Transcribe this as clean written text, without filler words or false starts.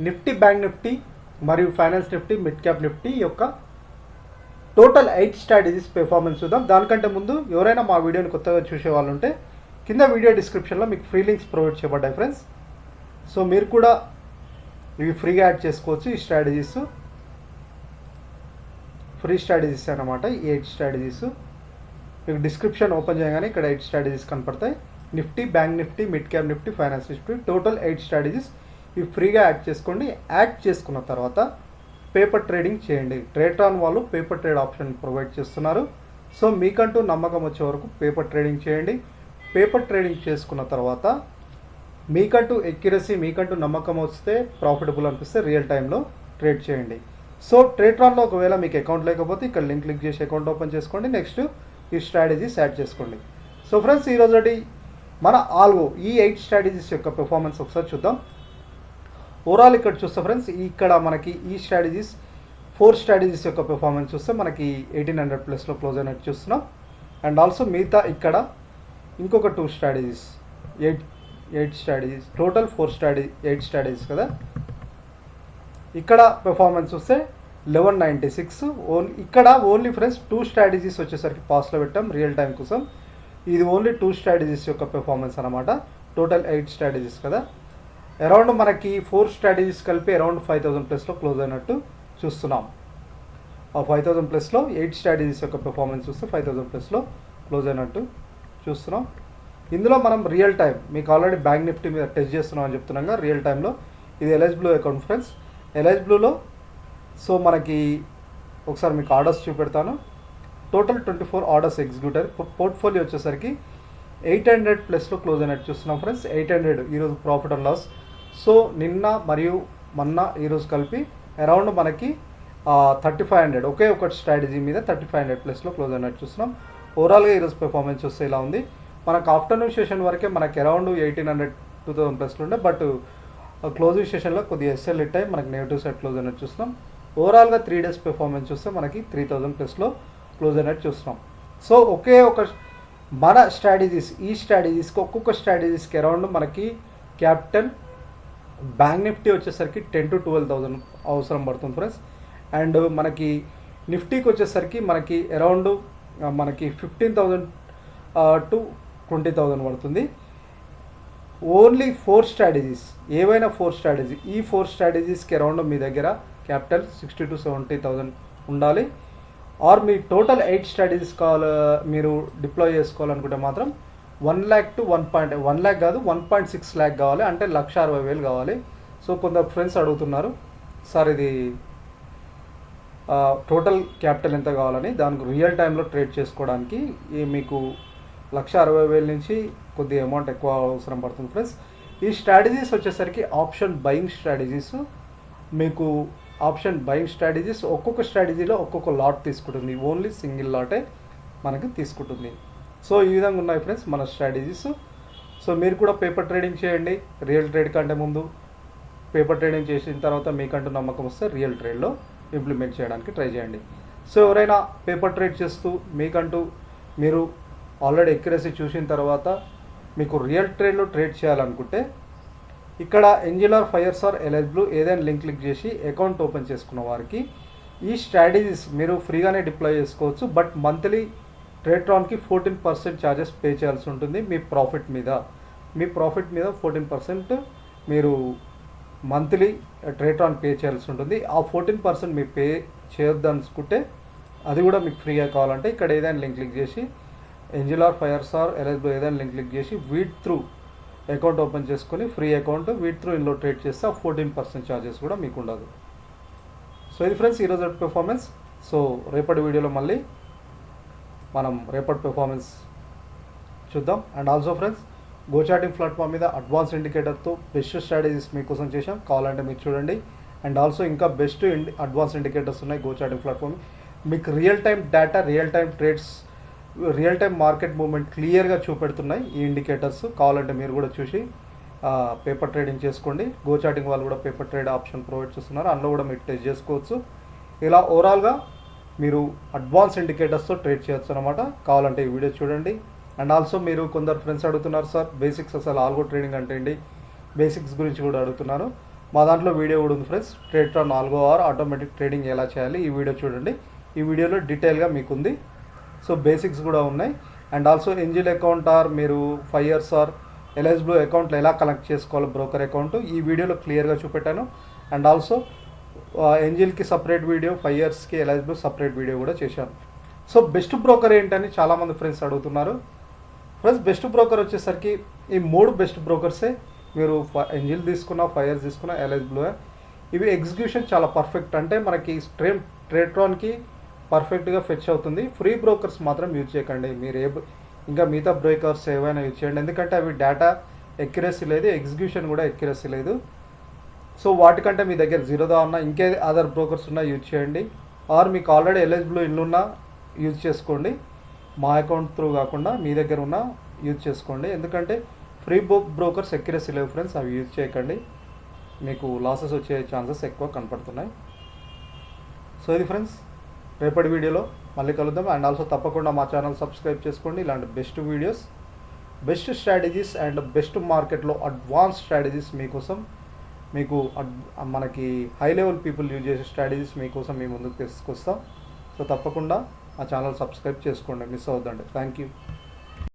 Nifty, bank Nifty మరియు finance Nifty, mid cap Nifty యొక్క total 8 strategies performance చూద్దాం. దానికంటే ముందు ఎవరైనా మా వీడియోని కొత్తగా చూసే వాళ్ళు ఉంటే కింద వీడియో డిస్క్రిప్షన్లో మీకు ఫ్రీ లింక్స్ ప్రొవైడ్ చేయబడ్డాయి ఫ్రెండ్స్. సో మీరు కూడా ఇవి ఫ్రీగా యాడ్ చేసుకోవచ్చు. ఈ స్ట్రాటజీస్ ఫ్రీ స్ట్రాటజీస్ అన్నమాట. ఈ 8 స్ట్రాటజీస్ మీకు డిస్క్రిప్షన్ ఓపెన్ చేయగానే ఇక్కడ 8 స్ట్రాటజీస్ కనపడతాయి. Nifty, bank Nifty, mid cap Nifty, finance Nifty, total 8 strategies ఇవి ఫ్రీగా యాడ్ చేసుకోండి. యాడ్ చేసుకున్న తర్వాత పేపర్ ట్రేడింగ్ చేయండి. ట్రేట్రాన్ వాళ్ళు పేపర్ ట్రేడ్ ఆప్షన్ ప్రొవైడ్ చేస్తున్నారు. సో మీకంటూ నమ్మకం వచ్చే వరకు పేపర్ ట్రేడింగ్ చేయండి. పేపర్ ట్రేడింగ్ చేసుకున్న తర్వాత మీకంటూ ఎక్యురసీ, మీకంటూ నమ్మకం వస్తే, ప్రాఫిటబుల్ అనిపిస్తే రియల్ టైంలో ట్రేడ్ చేయండి. సో ట్రేట్రాన్లో ఒకవేళ మీకు అకౌంట్ లేకపోతే ఇక్కడ లింక్ క్లిక్ చేసి అకౌంట్ ఓపెన్ చేసుకోండి. నెక్స్ట్ ఈ స్ట్రాటజీస్ యాడ్ చేసుకోండి. సో ఫ్రెండ్స్, ఈరోజు మన ఆల్గో ఈ 8 స్ట్రాటజీస్ యొక్క పెర్ఫార్మెన్స్ ఒకసారి చూద్దాం. ఓవరాల్ ఇక్కడ చూస్తే ఫ్రెండ్స్, ఇక్కడ మనకి ఈ స్ట్రాటజీస్ 4 స్ట్రాటజీస్ యొక్క పెర్ఫార్మెన్స్ చూస్తే మనకి 1800 ప్లస్లో క్లోజ్ అయినట్టు చూస్తున్నాం. అండ్ ఆల్సో మిగతా ఇక్కడ ఇంకొక 2 స్ట్రాటజీస్, 8 స్ట్రాటజీస్, టోటల్ 8 స్ట్రాటజీస్ కదా. ఇక్కడ పెర్ఫార్మెన్స్ చూస్తే 1196. ఇక్కడ ఓన్లీ ఫ్రెండ్స్ 2 స్ట్రాటజీస్ వచ్చేసరికి పాస్లో పెట్టాం రియల్ టైం కోసం. ఇది ఓన్లీ 2 స్ట్రాటజీస్ యొక్క పెర్ఫార్మెన్స్ అనమాట. టోటల్ 8 స్ట్రాటజీస్ కదా. అరౌండ్ మనకి 4 స్ట్రాటజీస్ కలిపి అరౌండ్ 5000 ప్లస్లో క్లోజ్ అయినట్టు చూస్తున్నాం. ఆ 5000 ప్లస్లో 8 స్ట్రాటజీస్ యొక్క పెర్ఫార్మెన్స్ చూస్తే 5000 ప్లస్లో క్లోజ్ అయినట్టు చూస్తున్నాం. ఇందులో మనం రియల్ టైం మీకు ఆల్రెడీ బ్యాంక్ నిఫ్టీ మీద టెస్ట్ చేస్తున్నాం అని చెప్తున్నాగా. రియల్ టైంలో ఇది LIC blue account friends. LIC బ్లూలో సో మనకి ఒకసారి మీకు ఆర్డర్స్ చూపెడతాను. టోటల్ 24 ఆర్డర్స్ ఎగ్జిక్యూట్ అయ్యారు. పోర్ట్ఫోలియో వచ్చేసరికి 800 ప్లస్లో క్లోజ్ అయినట్టు చూస్తున్నాం ఫ్రెండ్స్. 800 ఈరోజు ప్రాఫిట్ అండ్ లాస్. సో నిన్న మరియు మొన్న ఈరోజు కలిపి అరౌండ్ మనకి 3500 ఒకే ఒక స్ట్రాటజీ మీద 3500 ప్లస్లో క్లోజ్ అయినట్టు చూస్తున్నాం. ఓవరాల్గా ఈరోజు పెర్ఫార్మెన్స్ వస్తే ఇలా ఉంది. మనకు ఆఫ్టర్నూన్ సెషన్ వరకే మనకి అరౌండ్ 1800 2000 ప్లస్లో ఉండే, బట్ క్లోజింగ్ సెషన్లో కొద్దిగా ఎస్ఎల్ హిట్ అయ్యి మనకి నెగిటివ్ సైడ్ క్లోజ్ అయినట్టు చూస్తున్నాం. ఓవరాల్గా 3 డేస్ పెర్ఫార్మెన్స్ చూస్తే మనకి 3000 ప్లస్లో క్లోజ్ అయినట్టు చూస్తున్నాం. సో ఒకే ఒక మన స్ట్రాటజీస్, ఈ స్ట్రాటజీస్కి ఒక్కొక్క స్ట్రాటజీస్కి అరౌండ్ మనకి క్యాపిటల్ బ్యాంక్ నిఫ్టీ వచ్చేసరికి 10 to 12,000 అవసరం పడుతుంది ఫ్రెండ్స్. అండ్ మనకి నిఫ్టీకి వచ్చేసరికి మనకి అరౌండ్ మనకి 15,000 to 20,000 పడుతుంది. ఓన్లీ 4 స్ట్రాటజీస్, ఏవైనా 4 స్ట్రాటజీ, ఈ 4 స్ట్రాటజీస్కి అరౌండ్ మీ దగ్గర క్యాపిటల్ 60 to 70,000 ఉండాలి. ఆర్ మీ టోటల్ 8 స్ట్రాటజీస్ మీరు డిప్లాయ్ చేసుకోవాలనుకుంటే మాత్రం 1 lakh to 1 lakh కాదు 1.6 lakh కావాలి. అంటే 1,60,000 కావాలి. సో కొందరు ఫ్రెండ్స్ అడుగుతున్నారు, సార్ ఇది టోటల్ క్యాపిటల్ ఎంత కావాలని. దానికి రియల్ టైంలో ట్రేడ్ చేసుకోవడానికి మీకు 1,60,000 నుంచి కొద్దిగా అమౌంట్ ఎక్కువ అవసరం పడుతుంది ఫ్రెండ్స్. ఈ స్ట్రాటజీస్ వచ్చేసరికి ఆప్షన్ బయింగ్ స్ట్రాటజీస్. మీకు ఆప్షన్ బయింగ్ స్ట్రాటజీస్ ఒక్కొక్క స్ట్రాటజీలో ఒక్కొక్క లాట్ తీసుకుంటుంది. ఓన్లీ సింగిల్ లాటే మనకి తీసుకుంటుంది. సో ఈ విధంగా ఉన్నాయి ఫ్రెండ్స్ మన స్ట్రాటజీస్. సో మీరు కూడా పేపర్ ట్రేడింగ్ చేయండి. రియల్ ట్రేడ్ కంటే ముందు పేపర్ ట్రేడింగ్ చేసిన తర్వాత మీకంటూ నమ్మకం వస్తే రియల్ ట్రేడ్లో ఇంప్లిమెంట్ చేయడానికి ట్రై చేయండి. సో ఎవరైనా పేపర్ ట్రేడ్ చేస్తూ మీకంటూ మీరు ఆల్రెడీ ఎక్యురసీ చూసిన తర్వాత మీకు రియల్ ట్రేడ్లో ట్రేడ్ చేయాలనుకుంటే ఇక్కడ ఎంజిలార్, ఫైర్స్ ఆర్ ఎల్ఐసి బ్లూ ఏదైనా లింక్ క్లిక్ చేసి అకౌంట్ ఓపెన్ చేసుకున్న వారికి ఈ స్ట్రాటజీస్ మీరు ఫ్రీగానే డిప్లాయ్ చేసుకోవచ్చు. బట్ మంత్లీ ట్రేట్రాన్కి 14% ఛార్జెస్ పే చేయాల్సి ఉంటుంది. మీ ప్రాఫిట్ మీద 14% మీరు మంత్లీ ట్రేట్రాన్ పే చేయాల్సి ఉంటుంది. ఆ 14% మీరు పే చేయొద్దనుకుంటే అది కూడా మీకు ఫ్రీగా కావాలంటే ఇక్కడ ఏదైనా లింక్ క్లిక్ చేసి ఎంజిలార్, ఫైర్స్ ఆర్ ఎల్ఐసి బ్లూ ఏదైనా లింక్ క్లిక్ చేసి వీట్ త్రూ అకౌంట్ ఓపెన్ చేసుకొని ఫ్రీ అకౌంట్ వీట్ త్రూ ఇందులో ట్రేడ్ చేస్తే ఆ 14% ఛార్జెస్ కూడా మీకు ఉండదు. సో ఇది ఫ్రెండ్స్ ఈరోజు పెర్ఫార్మెన్స్. సో రేపటి వీడియోలో మళ్ళీ మనం రేపటి పెర్ఫార్మెన్స్ చూద్దాం. అండ్ ఆల్సో ఫ్రెండ్స్, గోచార్టింగ్ ప్లాట్ఫామ్ మీద అడ్వాన్స్ ఇండికేటర్తో బెస్ట్ స్ట్రాటజీస్ మీకోసం చేసాం. కావాలంటే మీరు చూడండి. అండ్ ఆల్సో ఇంకా బెస్ట్ అడ్వాన్స్ ఇండికేటర్స్ ఉన్నాయి గోచార్టింగ్ ప్లాట్ఫామ్. మీకు real time data, real time trades, real time market movement క్లియర్గా చూపెడుతున్నాయి ఈ ఇండికేటర్స్. కావాలంటే మీరు కూడా చూసి పేపర్ ట్రేడింగ్ చేసుకోండి. గోచార్టింగ్ వాళ్ళు కూడా పేపర్ ట్రేడ్ ఆప్షన్ ప్రొవైడ్ చేస్తున్నారు. అందులో కూడా మీరు టెస్ట్ చేసుకోవచ్చు. ఇలా ఓవరాల్గా మీరు అడ్వాన్స్ ఇండికేటర్స్తో ట్రేడ్ చేయొచ్చు అనమాట. కావాలంటే ఈ వీడియో చూడండి. అండ్ ఆల్సో మీరు కొందరు ఫ్రెండ్స్ అడుగుతున్నారు, సార్ బేసిక్స్ అసలు ఆల్గో ట్రేడింగ్ అంటే ఏంటి, బేసిక్స్ గురించి కూడా అడుగుతున్నారు. మా దాంట్లో వీడియో కూడా ఉంది ఫ్రెండ్స్. ట్రేడ్ట్రాన్ 4వ అవర్ ఆటోమేటిక్ ట్రేడింగ్ ఎలా చేయాలి ఈ వీడియో చూడండి. ఈ వీడియోలో డీటెయిల్గా మీకు ఉంది. సో బేసిక్స్ కూడా ఉన్నాయి. అండ్ ఆల్సో ఎంజిల్ అకౌంట్ ఆర్ మీరు 5 years ఆర్ ఎల్ఐసి బ్లూ అకౌంట్లో ఎలా కనెక్ట్ చేసుకోవాలి బ్రోకర్ అకౌంట్ ఈ వీడియోలో క్లియర్గా చూపెట్టాను. అండ్ ఆల్సో ఎంజిల్కి సపరేట్ వీడియో, 5 yearsకి ఎల్ఐసి బ్లూ సపరేట్ వీడియో కూడా చేశాను. సో బెస్ట్ బ్రోకర్ ఏంటని చాలామంది ఫ్రెండ్స్ అడుగుతున్నారు. ఫ్రెండ్స్ బెస్ట్ బ్రోకర్ వచ్చేసరికి ఈ 3 బెస్ట్ బ్రోకర్సే. మీరు ఎంజిల్ తీసుకున్న, 5 years తీసుకున్న, ఎల్ఐసి బ్లూ, ఇవి ఎగ్జిక్యూషన్ చాలా పర్ఫెక్ట్. అంటే మనకి ట్రేడ్ట్రాన్కి పర్ఫెక్ట్గా ఫెచ్ అవుతుంది. ఫ్రీ బ్రోకర్స్ మాత్రం యూజ్ చేయకండి. మీరు ఇంకా మిగతా బ్రోకర్స్ ఏవైనా యూజ్ చేయండి. ఎందుకంటే అవి డేటా ఎక్యురసీ లేదు, ఎగ్జిక్యూషన్ కూడా ఎక్యురసీ లేదు. సో వాటికంటే మీ దగ్గర జీరోదా ఉన్న ఇంకే అదర్ బ్రోకర్స్ ఉన్నా యూజ్ చేయండి. ఆర్ మీకు ఆల్రెడీ ఎల్ఐసి బ్లూ ఇల్లున్నా యూజ్ చేసుకోండి. మా అకౌంట్ త్రూ కాకుండా మీ దగ్గర ఉన్న యూజ్ చేసుకోండి. ఎందుకంటే ఫ్రీ బ్రోకర్స్ ఎక్యురసీ లేవు ఫ్రెండ్స్, అవి యూజ్ చేయకండి. మీకు లాసెస్ వచ్చే ఛాన్సెస్ ఎక్కువ కనపడుతున్నాయి. సో ఇది ఫ్రెండ్స్, రేపటి వీడియోలో మళ్ళీ కలుద్దాం. అండ్ ఆల్సో తప్పకుండా మా ఛానల్ సబ్స్క్రైబ్ చేసుకోండి. ఇలాంటి best videos, best strategies and best మార్కెట్లో అడ్వాన్స్ స్ట్రాటజీస్ మీకోసం, మీకు మనకి హై లెవెల్ పీపుల్ యూజ్ చేసే స్ట్రాటజీస్ మీకోసం మీ ముందుకు తీసుకొస్తాం. సో తప్పకుండా మా ఛానల్ సబ్స్క్రైబ్ చేసుకోండి, మిస్ అవ్వద్దండి. Thank you.